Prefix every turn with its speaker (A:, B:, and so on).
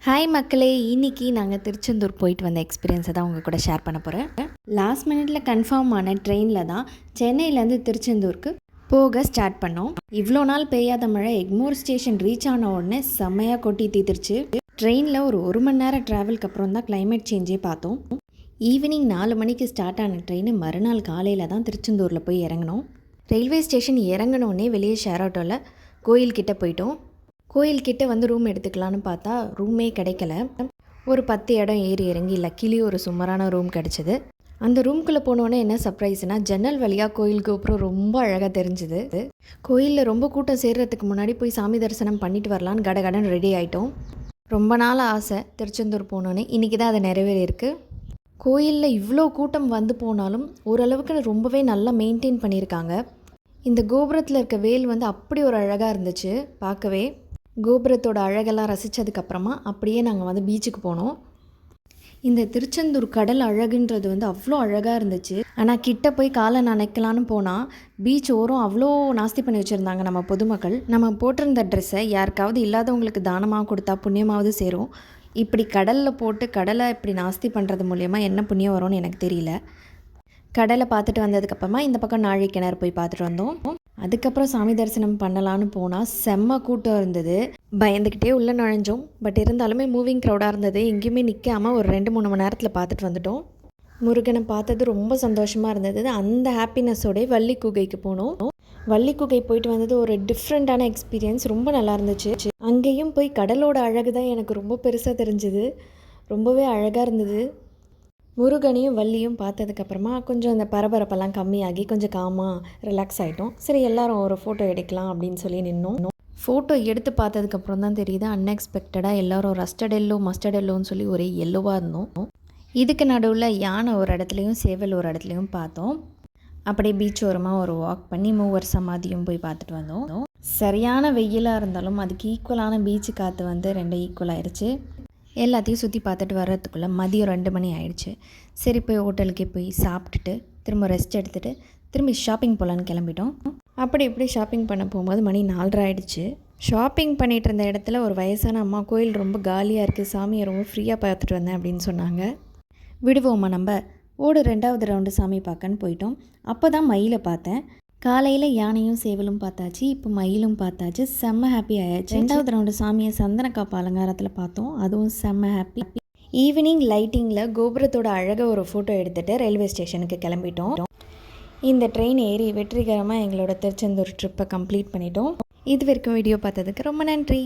A: Hi மக்களே, இன்னைக்கு நாங்கள் திருச்செந்தூர் போயிட்டு வந்த எக்ஸ்பீரியன்ஸை தான் உங்கள் கூட ஷேர் பண்ண போகிறேன். லாஸ்ட் மினிட்ல கன்ஃபார்ம் ஆன ட்ரெயினில் தான் சென்னையிலேருந்து திருச்செந்தூருக்கு போக ஸ்டார்ட் பண்ணோம். இவ்வளோ நாள் பெய்யாத மழை எக்மோர் ஸ்டேஷன் ரீச் ஆன உடனே செம்மையாக கொட்டி தீர்த்துருச்சு. ட்ரெயினில் ஒரு மணி நேரம் ட்ராவலுக்கு அப்புறம் தான் கிளைமேட் சேஞ்சே பார்த்தோம். ஈவினிங் 4 மணிக்கு ஸ்டார்ட் ஆன ட்ரெயின் மறுநாள் காலையில் தான் திருச்செந்தூரில் போய் இறங்கினோம். ரயில்வே ஸ்டேஷன் இறங்கினோடனே வெளியே ஷேர் ஆட்டோவில் கோயில்கிட்ட போயிட்டோம். கோயில்கிட்ட வந்து ரூம் எடுத்துக்கலான்னு பார்த்தா ரூமே கிடைக்கல. ஒரு 10 இடம் ஏறி இறங்கி லக்கிலி ஒரு சுமாரான ரூம் கிடச்சிது. அந்த ரூம்குள்ளே போனோன்னே என்ன சர்ப்ரைஸ்னால், ஜன்னல் வழியாக கோயில் கோபுரம் ரொம்ப அழகாக தெரிஞ்சுது. கோயிலில் ரொம்ப கூட்டம் சேர்கிறதுக்கு முன்னாடி போய் சாமி தரிசனம் பண்ணிட்டு வரலான்னு கடகடன் ரெடி ஆகிட்டோம். ரொம்ப நாள் ஆசை திருச்செந்தூர் போனோன்னே, இன்றைக்கி தான் அதை நிறைவேறியிருக்கு. கோயிலில் இவ்வளோ கூட்டம் வந்து போனாலும் ஓரளவுக்கு ரொம்பவே நல்லா மெயின்டைன் பண்ணியிருக்காங்க. இந்த கோபுரத்தில் இருக்க வேல் வந்து அப்படி ஒரு அழகாக இருந்துச்சு பார்க்கவே. கோபுரத்தோட அழகெல்லாம் ரசித்ததுக்கப்புறமா அப்படியே நாங்கள் வந்து பீச்சுக்கு போனோம். இந்த திருச்செந்தூர் கடல் அழகுன்றது வந்து அவ்வளோ அழகாக இருந்துச்சு. ஆனால் கிட்ட போய் காலை நனைக்கலான்னு போனால் பீச் ஓரம் அவ்வளோ நாஸ்தி பண்ணி வச்சுருந்தாங்க நம்ம பொதுமக்கள். நம்ம போட்டிருந்த ட்ரெஸ்ஸை யாருக்காவது இல்லாதவங்களுக்கு தானமாக கொடுத்தா புண்ணியமாவது சேரும். இப்படி கடலில் போட்டு கடலை இப்படி நாஸ்தி பண்ணுறது மூலயமா என்ன புண்ணியம் வரும்னு எனக்கு தெரியல. கடலை பார்த்துட்டு வந்ததுக்கப்புறமா இந்த பக்கம் நாழி கிணறு போய் பார்த்துட்டு வந்தோம். அதுக்கப்புறம் சாமி தரிசனம் பண்ணலான்னு போனால் செம்ம கூட்டம் இருந்தது. பயந்துக்கிட்டே உள்ளே நுழைஞ்சோம். பட் இருந்தாலுமே மூவிங் க்ரௌடாக இருந்தது. எங்கேயுமே நிற்காமல் ஒரு 2-3 மணி நேரத்தில் பார்த்துட்டு வந்துட்டோம். முருகனை பார்த்தது ரொம்ப சந்தோஷமாக இருந்தது. அந்த ஹாப்பினஸோட வள்ளி குகைக்கு போனோம். வள்ளி குகை போயிட்டு வந்தது ஒரு டிஃப்ரெண்ட்டான எக்ஸ்பீரியன்ஸ். ரொம்ப நல்லா இருந்துச்சு. அங்கேயும் போய் கடலோட அழகு தான் எனக்கு ரொம்ப பெருசாக தெரிஞ்சுது. ரொம்பவே அழகாக இருந்தது. முருகனையும் வள்ளியும் பார்த்ததுக்கப்புறமா கொஞ்சம் அந்த பரபரப்பெல்லாம் கம்மியாகி கொஞ்சம் காமாக ரிலாக்ஸ் ஆகிட்டோம். சரி, எல்லோரும் ஒரு ஃபோட்டோ எடுக்கலாம் அப்படின்னு சொல்லி நின்னோம். ஃபோட்டோ எடுத்து பார்த்ததுக்கப்புறம் தான் தெரியுது, அன்எக்ஸ்பெக்டடாக எல்லோரும் ரஸ்டட் எல்லோ மஸ்டர்ட் எல்லோன்னு சொல்லி ஒரே எல்லோவாக இருந்தோம். இதுக்கு நடுவில் யானை ஒரு இடத்துலையும் சேவல் ஒரு இடத்துலையும் பார்த்தோம். அப்படியே பீச் ஓரமாக ஒரு வாக் பண்ணி மூவர் சமாதியும் போய் பார்த்துட்டு வந்தோம். சரியான வெயிலாக இருந்தாலும் அதுக்கு ஈக்குவலான பீச்சு காற்று வந்து 2 ஈக்குவல் ஆயிடுச்சு. எல்லாத்தையும் சுற்றி பார்த்துட்டு வர்றதுக்குள்ளே மதியம் 2 மணி ஆயிடுச்சு. சரி, போய் ஹோட்டலுக்கே போய் சாப்பிட்டுட்டு திரும்ப ரெஸ்ட் எடுத்துகிட்டு திரும்பி ஷாப்பிங் போகலான்னு கிளம்பிட்டோம். அப்படி இப்படி ஷாப்பிங் பண்ண போகும்போது மணி 4:30 ஆயிடுச்சு. ஷாப்பிங் பண்ணிகிட்டு இருந்த இடத்துல ஒரு வயசான அம்மா, கோயில் ரொம்ப காலியாக இருக்குது, சாமியை ரொம்ப ஃப்ரீயாக பார்த்துட்டு வந்தேன் அப்படின்னு சொன்னாங்க. விடுவோம்மா, நம்ம ஓடு 2வது ரவுண்டு சாமி பார்க்கன்னு போயிட்டோம். அப்போ தான் மயிலை பார்த்தேன். காலையில் யானையும் சேவலும் பார்த்தாச்சு, இப்போ மயிலும் பார்த்தாச்சு. செம்ம ஹாப்பி ஆயாச்சு. 2வது ரவுண்டு சாமியை சந்தனக்காப்பு அலங்காரத்தில் பார்த்தோம். அதுவும் செம்ம ஹாப்பி. ஈவினிங் லைட்டிங்கில் கோபுரத்தோட அழகை ஒரு ஃபோட்டோ எடுத்துகிட்டு ரயில்வே ஸ்டேஷனுக்கு கிளம்பிட்டோம். இந்த ட்ரெயின் ஏறி வெற்றிகரமாக எங்களோட திருச்செந்தூர் ட்ரிப்பை கம்ப்ளீட் பண்ணிட்டோம். இது வரைக்கும் வீடியோ பார்த்ததுக்கு ரொம்ப நன்றி.